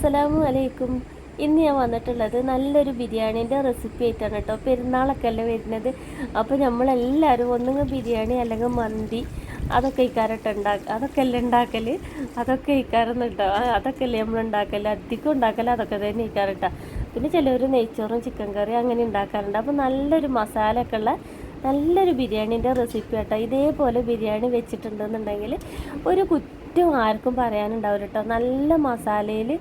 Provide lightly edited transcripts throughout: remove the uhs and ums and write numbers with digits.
അസ്സലാമു അലൈക്കും. ഇന്ന് ഞാൻ വന്നിട്ടുള്ളത് നല്ലൊരു ബിരിയാണീൻ്റെ റെസിപ്പി ആയിട്ടാണ് കേട്ടോ. പെരുന്നാളൊക്കെ അല്ലേ വരുന്നത്. അപ്പോൾ നമ്മളെല്ലാവരും ഒന്നുകിൽ ബിരിയാണി അല്ലെങ്കിൽ മന്തി അതൊക്കെ ഇക്കാരട്ട് അതൊക്കെ അല്ലേ ഉണ്ടാക്കൽ. അതൊക്കെ ഇക്കാരെന്ന് കേട്ടോ. അതൊക്കെ അല്ലേ നമ്മൾ ഉണ്ടാക്കൽ. അധികം ഉണ്ടാക്കൽ അതൊക്കെ തന്നെ ഇക്കാരട്ടാ. പിന്നെ ചിലവർ നെയ്ച്ചോറും ചിക്കൻ കറി അങ്ങനെ ഉണ്ടാക്കാറുണ്ട്. അപ്പോൾ നല്ലൊരു മസാല ഒക്കെ ഉള്ള നല്ലൊരു ബിരിയാണീൻ്റെ റെസിപ്പി കേട്ടോ. ഇതേപോലെ ബിരിയാണി വെച്ചിട്ടുണ്ടെന്നുണ്ടെങ്കിൽ ഒരു കുറ്റം ആർക്കും പറയാനുണ്ടാവില്ല കേട്ടോ. നല്ല മസാലയിൽ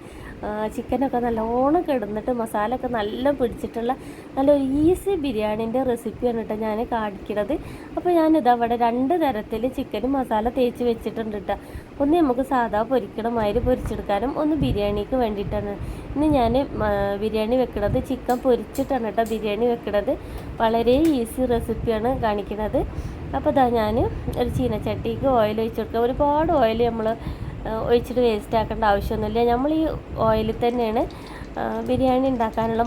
ചിക്കനൊക്കെ നല്ലോണം കിടന്നിട്ട് മസാലയൊക്കെ നല്ല പിടിച്ചിട്ടുള്ള നല്ലൊരു ഈസി ബിരിയാണീൻ്റെ റെസിപ്പിയാണ് കേട്ടോ ഞാൻ കാണിക്കുന്നത്. അപ്പോൾ ഞാനിതാ അവിടെ 2 തരത്തിൽ ചിക്കനും മസാല തേച്ച് വെച്ചിട്ടുണ്ട് കേട്ടോ. ഒന്ന് നമുക്ക് സാധാ പൊരിക്കണമാതിരി പൊരിച്ചെടുക്കാനും ഒന്ന് ബിരിയാണിക്ക് വേണ്ടിയിട്ടാണ്. ഇന്ന് ഞാൻ ബിരിയാണി വെക്കുന്നത് ചിക്കൻ പൊരിച്ചിട്ടാണ് കേട്ടോ ബിരിയാണി വെക്കുന്നത്. വളരെ ഈസി റെസിപ്പിയാണ് കാണിക്കുന്നത്. അപ്പോൾ ഇതാ ഞാൻ ഒരു ചീനച്ചട്ടിക്ക് ഓയിൽ ഒഴിച്ച് കൊടുക്കുക. ഒരുപാട് ഓയിൽ നമ്മൾ ഒഴിച്ചിട്ട് വേസ്റ്റ് ആക്കേണ്ട ആവശ്യമൊന്നുമില്ല. നമ്മൾ ഈ ഓയിലിൽ തന്നെയാണ് ബിരിയാണി ഉണ്ടാക്കാനുള്ള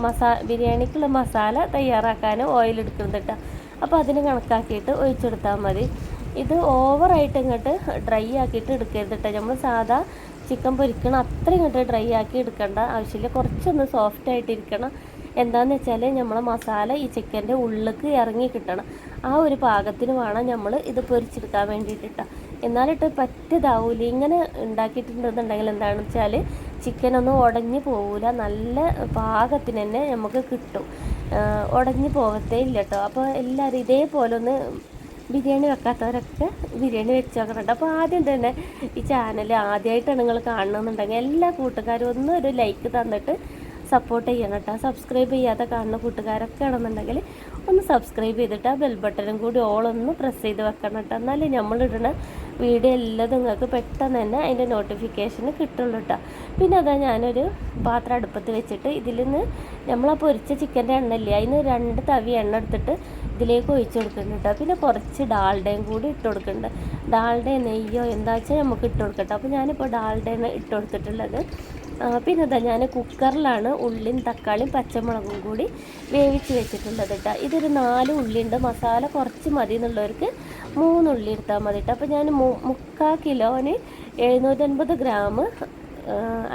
ബിരിയാണിക്കുള്ള മസാല തയ്യാറാക്കാൻ ഓയിൽ എടുക്കുന്നത് കേട്ടോ. അപ്പോൾ അതിന് കണക്കാക്കിയിട്ട് ഒഴിച്ചെടുത്താൽ മതി. ഇത് ഓവറായിട്ട് ഇങ്ങോട്ട് ഡ്രൈ ആക്കിയിട്ട് എടുക്കരുത് കേട്ടോ. നമ്മൾ സാധാ ചിക്കൻ പൊരിക്കണം അത്ര ഇങ്ങോട്ട് ഡ്രൈ ആക്കി എടുക്കേണ്ട ആവശ്യമില്ല. കുറച്ചൊന്ന് സോഫ്റ്റ് ആയിട്ടിരിക്കണം. എന്താണെന്ന് വെച്ചാൽ നമ്മളെ മസാല ഈ ചിക്കൻ്റെ ഉള്ളിലേക്ക് ഇറങ്ങി കിട്ടണം. ആ ഒരു പാകത്തിന് വേണം നമ്മൾ ഇത് പൊരിച്ചെടുക്കാൻ വേണ്ടിയിട്ടാണ്. എന്നാലിട്ട് പറ്റതാവൂല. ഇങ്ങനെ ഉണ്ടാക്കിയിട്ടുണ്ടെന്നുണ്ടെങ്കിൽ എന്താണെന്ന് വെച്ചാൽ ചിക്കനൊന്നും ഉടഞ്ഞു പോവില്ല. നല്ല പാകത്തിന് തന്നെ നമുക്ക് കിട്ടും. ഉടഞ്ഞു പോകത്തേ ഇല്ല കേട്ടോ. അപ്പോൾ എല്ലാവരും ഇതേപോലെ ഒന്ന് ബിരിയാണി വെക്കാത്തവരൊക്കെ ബിരിയാണി വെച്ച് നോക്കുന്നുണ്ട്. അപ്പോൾ ആദ്യം തന്നെ ഈ ചാനൽ ആദ്യമായിട്ടാണ് നിങ്ങൾ കാണണമെന്നുണ്ടെങ്കിൽ എല്ലാ കൂട്ടുകാരും ഒന്ന് ഒരു ലൈക്ക് തന്നിട്ട് സപ്പോർട്ട് ചെയ്യണം കേട്ടോ. സബ്സ്ക്രൈബ് ചെയ്യാതെ കാണുന്ന കൂട്ടുകാരൊക്കെ ആണെന്നുണ്ടെങ്കിൽ ഒന്ന് സബ്സ്ക്രൈബ് ചെയ്തിട്ട് ആ ബെൽ ബട്ടനും കൂടി ഓളൊന്ന് പ്രസ് ചെയ്ത് വെക്കണം കേട്ടോ. എന്നാലും നമ്മളിടുന്ന വീഡിയോ എല്ലാം നിങ്ങൾക്ക് പെട്ടെന്ന് തന്നെ അതിൻ്റെ നോട്ടിഫിക്കേഷന് കിട്ടുള്ളൂ കേട്ടോ. പിന്നെ അതാ ഞാനൊരു പാത്രം അടുപ്പത്ത് വെച്ചിട്ട് ഇതിൽ നിന്ന് നമ്മൾ ആ പൊരിച്ച ചിക്കൻ്റെ എണ്ണ ഇല്ലേ അതിന് 2 തവി എണ്ണ എടുത്തിട്ട് ഇതിലേക്ക് ഒഴിച്ച് കൊടുക്കുന്നുണ്ട് കേട്ടോ. പിന്നെ കുറച്ച് ഡാൽഡയും കൂടി ഇട്ട് കൊടുക്കുന്നുണ്ട്. ഡാൽഡയോ നെയ്യോ എന്താ വെച്ചാൽ നമുക്ക് ഇട്ട് കൊടുക്കട്ടോ. അപ്പോൾ ഞാനിപ്പോൾ ഡാൽഡയാണ് ഇട്ട് കൊടുത്തിട്ടുള്ളത്. പിന്നെ അതാ ഞാൻ കുക്കറിലാണ് ഉള്ളിയും തക്കാളിയും പച്ചമുളകും കൂടി വേവിച്ച് വെച്ചിട്ടുള്ളത് കേട്ടോ. ഇതൊരു 4 ഉള്ളിയുണ്ട്. മസാല കുറച്ച് മതി എന്നുള്ളവർക്ക് 3 ഉള്ളി എടുത്താൽ മതി കേട്ടോ. അപ്പോൾ ഞാൻ 3/4 കിലോന് 750 ഗ്രാം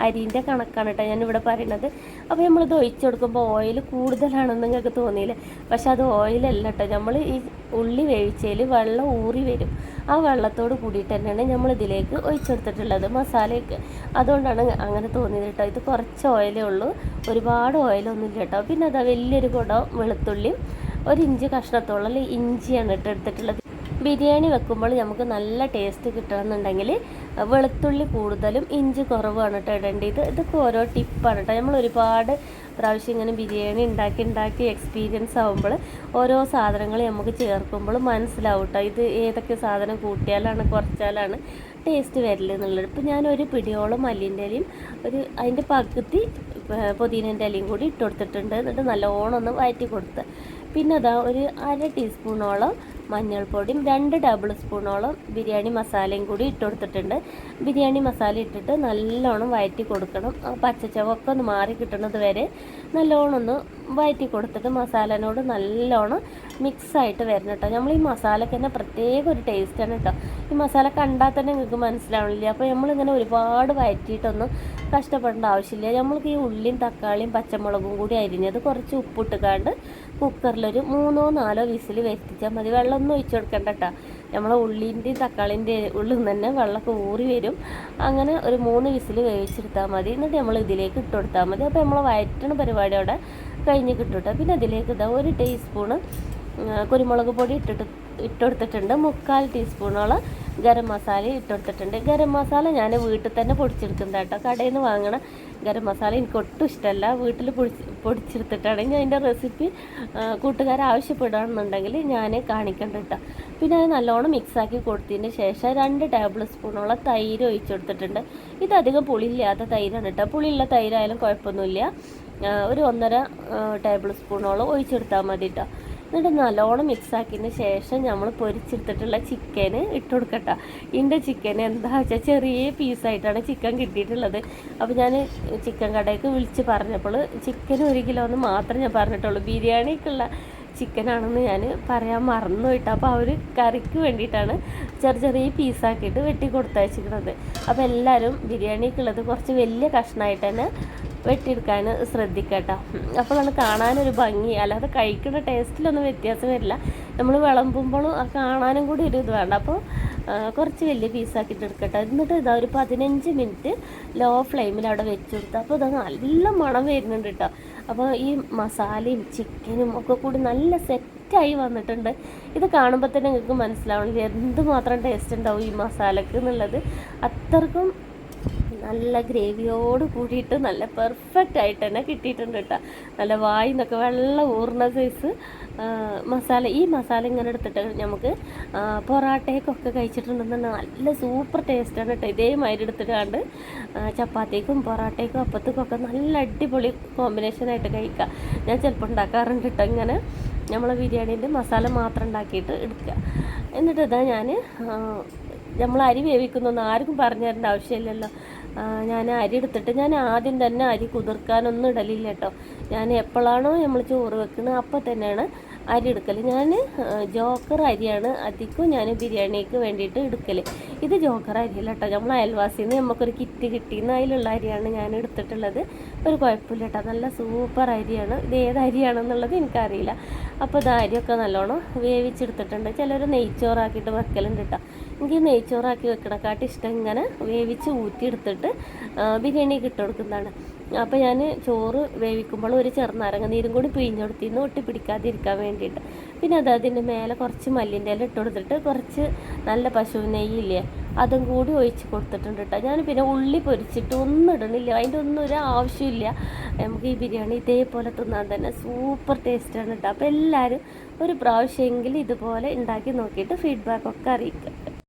അരിൻ്റെ കണക്കാണ് കേട്ടോ ഞാനിവിടെ പറയുന്നത്. അപ്പോൾ നമ്മളിത് ഒഴിച്ച് കൊടുക്കുമ്പോൾ ഓയിൽ കൂടുതലാണെന്ന് നിങ്ങൾക്ക് തോന്നിയില്ലേ? പക്ഷെ അത് ഓയിലല്ല കേട്ടോ. നമ്മൾ ഈ ഉള്ളി വേവിച്ചതിൽ വെള്ളം ഊറി വരും. ആ വെള്ളത്തോട് കൂടിയിട്ട് തന്നെയാണ് നമ്മളിതിലേക്ക് ഒഴിച്ചെടുത്തിട്ടുള്ളത് മസാലയൊക്കെ. അതുകൊണ്ടാണ് അങ്ങനെ തോന്നിയത് കേട്ടോ. ഇത് കുറച്ച് ഓയിലേ ഉള്ളൂ, ഒരുപാട് ഓയിലൊന്നുമില്ല കേട്ടോ. പിന്നെ അതാ വലിയൊരു കുടം വെളുത്തുള്ളിയും 1 ഇഞ്ച് കഷ്ണത്തോളം ഇഞ്ചിയാണ് എടുത്തിട്ടുള്ളത്. ബിരിയാണി വെക്കുമ്പോൾ നമുക്ക് നല്ല ടേസ്റ്റ് കിട്ടണമെന്നുണ്ടെങ്കിൽ വെളുത്തുള്ളി കൂടുതലും ഇഞ്ചി കുറവാണ് കേട്ടോ ഇടേണ്ടത്. ഇതൊക്കെ ഓരോ ടിപ്പാണ് കേട്ടോ. നമ്മൾ ഒരുപാട് പ്രാവശ്യം ഇങ്ങനെ ബിരിയാണി ഉണ്ടാക്കി എക്സ്പീരിയൻസ് ആകുമ്പോൾ ഓരോ സാധനങ്ങൾ നമുക്ക് ചേർക്കുമ്പോൾ മനസ്സിലാവും കേട്ടോ ഇത് ഏതൊക്കെ സാധനം കൂട്ടിയാലാണ് കുറച്ചാലാണ് ടേസ്റ്റ് വരില്ല എന്നുള്ളത്. ഇപ്പോൾ ഞാനൊരു പിടിയോളം മല്ലിൻ്റെ ഇലയും അതിൻ്റെ പകുതി പുതിനേൻ്റെ ഇലയും കൂടി ഇട്ട് കൊടുത്തിട്ടുണ്ട്. എന്നിട്ട് നല്ലോണം ഒന്ന് വഴറ്റി കൊടുത്ത് പിന്നെ അതാ ഒരു 1/2 ടീസ്പൂണോളം മഞ്ഞൾപ്പൊടിയും 2 ടേബിൾ സ്പൂണോളം ബിരിയാണി മസാലയും കൂടി ഇട്ട് കൊടുത്തിട്ടുണ്ട്. ബിരിയാണി മസാല ഇട്ടിട്ട് നല്ലോണം വഴറ്റി കൊടുക്കണം. പച്ചച്ചവൊക്കെ ഒന്ന് മാറി കിട്ടുന്നത് വരെ നല്ലോണം ഒന്ന് വഴറ്റി കൊടുത്തിട്ട് മസാലനോട് നല്ലോണം മിക്സായിട്ട് വരണം കേട്ടോ. നമ്മൾ ഈ മസാലയ്ക്ക് തന്നെ പ്രത്യേക ഒരു ടേസ്റ്റാണ് കേട്ടോ. ഈ മസാല കണ്ടാൽ തന്നെ നിങ്ങൾക്ക് മനസ്സിലാവണില്ല. അപ്പോൾ നമ്മളിങ്ങനെ ഒരുപാട് വഴറ്റിയിട്ടൊന്നും കഷ്ടപ്പെടേണ്ട ആവശ്യമില്ല. നമ്മൾക്ക് ഈ ഉള്ളിയും തക്കാളിയും പച്ചമുളകും കൂടി അരിഞ്ഞത് കുറച്ച് ഉപ്പിട്ടുകാണ്ട് കുക്കറിലൊരു 3-4 വിസിൽ വരുത്തിച്ചാൽ മതി. വെള്ളമൊന്നും ഒഴിച്ചു കൊടുക്കണ്ട കേട്ടോ. നമ്മളെ ഉള്ളിൻ്റെയും തക്കാളിൻ്റെ ഉള്ളിൽ നിന്ന് തന്നെ വെള്ളമൊക്കെ ഊറി വരും. അങ്ങനെ ഒരു 3 വിസിൽ വേവിച്ചെടുത്താൽ മതി. എന്നിട്ട് നമ്മൾ ഇതിലേക്ക് ഇട്ട് കൊടുത്താൽ മതി. അപ്പോൾ നമ്മൾ വയറ്റണ പരിപാടി അവിടെ കഴിഞ്ഞ് കിട്ടും കേട്ടോ. പിന്നെ അതിലേക്ക് ഇതാ 1 ടീസ്പൂണ് കുരുമുളക് പൊടി ഇട്ടുകൊടുത്തിട്ടുണ്ട്. 3/4 ടീസ്പൂണോളം ഗരം മസാല ഇട്ടുകൊടുത്തിട്ടുണ്ട്. ഗരം മസാല ഞാൻ വീട്ടിൽ തന്നെ പൊടിച്ചെടുക്കുന്നത് കേട്ടോ. കടയിൽ നിന്ന് വാങ്ങണ ഗരം മസാല എനിക്ക് ഒട്ടും ഇഷ്ടമല്ല. വീട്ടിൽ പൊടിച്ചെടുത്തിട്ടാണെങ്കിൽ അതിൻ്റെ റെസിപ്പി കൂട്ടുകാർ ആവശ്യപ്പെടുകയാണെന്നുണ്ടെങ്കിൽ ഞാൻ കാണിക്കണ്ട കേട്ടോ. പിന്നെ അത് നല്ലോണം മിക്സാക്കി കൊടുത്തതിന് ശേഷം 2 ടേബിൾ സ്പൂണോളം തൈര് ഒഴിച്ചു കൊടുത്തിട്ടുണ്ട്. ഇതധികം പുളിയില്ലാത്ത തൈരാണ് കേട്ടോ. പുളിയുള്ള തൈരായാലും കുഴപ്പമൊന്നുമില്ല. ഒരു 1.5 ടേബിൾ സ്പൂണോളം ഒഴിച്ചെടുത്താൽ മതി കേട്ടോ. എന്നിട്ട് നല്ലോണം മിക്സാക്കിയതിന് ശേഷം നമ്മൾ പൊരിച്ചെടുത്തിട്ടുള്ള ചിക്കന് ഇട്ട് കൊടുക്കട്ടോ. ഇതിൻ്റെ ചിക്കൻ എന്താ വെച്ചാൽ ചെറിയ പീസായിട്ടാണ് ചിക്കൻ കിട്ടിയിട്ടുള്ളത്. അപ്പോൾ ഞാൻ ചിക്കൻ കടയ്ക്ക് വിളിച്ച് പറഞ്ഞപ്പോൾ ചിക്കൻ 1 കിലോ എന്ന് മാത്രമേ ഞാൻ പറഞ്ഞിട്ടുള്ളൂ. ബിരിയാണിക്കുള്ള ചിക്കനാണെന്ന് ഞാൻ പറയാൻ മറന്നു കേട്ടോ. അപ്പോൾ അവർ കറിക്ക് വേണ്ടിയിട്ടാണ് ചെറിയ പീസാക്കിയിട്ട് വെട്ടി കൊടുത്തയച്ചിരിക്കുന്നത്. അപ്പോൾ എല്ലാവരും ബിരിയാണിക്കുള്ളത് കുറച്ച് വലിയ കഷ്ണമായിട്ട് തന്നെ വെട്ടിയെടുക്കാൻ ശ്രദ്ധിക്കട്ടോ. അപ്പോഴാണ് കാണാനൊരു ഭംഗി, അല്ലാതെ കഴിക്കുന്ന ടേസ്റ്റിലൊന്നും വ്യത്യാസം വരില്ല. നമ്മൾ വിളമ്പുമ്പോഴും കാണാനും കൂടി ഒരു ഇത് വേണ്ട. അപ്പോൾ കുറച്ച് വലിയ പീസാക്കിയിട്ട് എടുക്കട്ടെ. എന്നിട്ട് ഇതാ ഒരു 15 മിനിറ്റ് ലോ ഫ്ലെയിമിൽ അവിടെ വെച്ച് കൊടുത്തു. അപ്പോൾ ഇതാ നല്ല മണം വരുന്നുണ്ട് കേട്ടോ. അപ്പോൾ ഈ മസാലയും ചിക്കനും ഒക്കെ കൂടി നല്ല സെറ്റായി വന്നിട്ടുണ്ട്. ഇത് കാണുമ്പോൾ തന്നെ നിങ്ങൾക്ക് മനസ്സിലാവണില്ല എന്തുമാത്രം ടേസ്റ്റ് ഉണ്ടാവും ഈ മസാലക്ക് എന്നുള്ളത്. അത്രക്കും നല്ല ഗ്രേവിയോട് കൂടിയിട്ട് നല്ല പെർഫെക്റ്റ് ആയിട്ട് തന്നെ കിട്ടിയിട്ടുണ്ട് കേട്ടോ. നല്ല വായിന്നൊക്കെ വെള്ളം ഊർന്ന സൈസ് മസാല. ഈ മസാല ഇങ്ങനെ എടുത്തിട്ട് നമുക്ക് പൊറാട്ടയ്ക്കൊക്കെ കഴിച്ചിട്ടുണ്ടെന്നുണ്ടെങ്കിൽ നല്ല സൂപ്പർ ടേസ്റ്റാണ് കേട്ടോ. ഇതേമാതിരി എടുത്തിട്ട് കണ്ട് ചപ്പാത്തിക്കും പൊറാട്ടയ്ക്കും അപ്പത്തേക്കൊക്കെ നല്ല അടിപൊളി കോമ്പിനേഷനായിട്ട് കഴിക്കുക. ഞാൻ ചിലപ്പോൾ ഉണ്ടാക്കാറുണ്ട് കേട്ടോ. ഇങ്ങനെ നമ്മൾ ബിരിയാണീൻ്റെ മസാല മാത്രം ഉണ്ടാക്കിയിട്ട് എടുക്കുക. എന്നിട്ട് ഇതാ നമ്മൾ അരി വേവിക്കുന്നൊന്നും ആർക്കും പറഞ്ഞു തരേണ്ട ആവശ്യമില്ലല്ലോ. ഞാൻ അരി എടുത്തിട്ട് ഞാൻ ആദ്യം തന്നെ അരി കുതിർക്കാനൊന്നും ഇടലില്ല കേട്ടോ. ഞാൻ എപ്പോഴാണോ നമ്മൾ ചോറ് വെക്കുന്നത് അപ്പോൾ തന്നെയാണ് അരി എടുക്കൽ. ഞാൻ ജോക്കർ അരിയാണ് അധികം ഞാൻ ബിരിയാണിക്ക് വേണ്ടിയിട്ട് എടുക്കൽ. ഇത് ജോക്കർ അരിയല്ല കേട്ടോ. നമ്മൾ അയൽവാസിയിൽ നിന്ന് നമുക്കൊരു കിറ്റ് കിട്ടിയെന്ന് അതിലുള്ള അരിയാണ് ഞാൻ എടുത്തിട്ടുള്ളത്. ഒരു കുഴപ്പമില്ല കേട്ടോ, നല്ല സൂപ്പർ അരിയാണ്. ഇത് ഏത് അരിയാണെന്നുള്ളത് എനിക്കറിയില്ല. അപ്പോൾ ഇത് അരിയൊക്കെ നല്ലോണം വേവിച്ചെടുത്തിട്ടുണ്ട്. ചിലർ നെയ്ച്ചോറാക്കിയിട്ട് വെക്കലുണ്ട് കേട്ടോ. എനിക്ക് നെയ്ച്ചോറാക്കി വെക്കണക്കാട്ട് ഇഷ്ടം ഇങ്ങനെ വേവിച്ച് ഊറ്റിയെടുത്തിട്ട് ബിരിയാണിക്ക് ഇട്ട് കൊടുക്കുന്നതാണ്. അപ്പോൾ ഞാൻ ചോറ് വേവിക്കുമ്പോൾ ഒരു ചെറുനാരങ്ങ നീരും കൂടി പിഴിഞ്ഞെടുത്തിന്ന് ഒട്ടിപ്പിടിക്കാതിരിക്കാൻ വേണ്ടിയിട്ട്. പിന്നെ അതിൻ്റെ മേലെ കുറച്ച് മല്ലിൻ്റെ ഇല ഇട്ട് കൊടുത്തിട്ട് കുറച്ച് നല്ല പശു നെയ്യില്ലേ അതും കൂടി ഒഴിച്ച് കൊടുത്തിട്ടുണ്ട് കേട്ടോ. ഞാൻ പിന്നെ ഉള്ളി പൊരിച്ചിട്ട് ഒന്നും ഇടണില്ല, അതിൻ്റെ ഒന്നും ഒരു ആവശ്യമില്ല. നമുക്ക് ഈ ബിരിയാണി ഇതേപോലെ തിന്നാൻ തന്നെ സൂപ്പർ ടേസ്റ്റാണ് കേട്ടോ. അപ്പോൾ എല്ലാവരും ഒരു പ്രാവശ്യമെങ്കിലും ഇതുപോലെ ഉണ്ടാക്കി നോക്കിയിട്ട് ഫീഡ്ബാക്കൊക്കെ അറിയിക്കുക.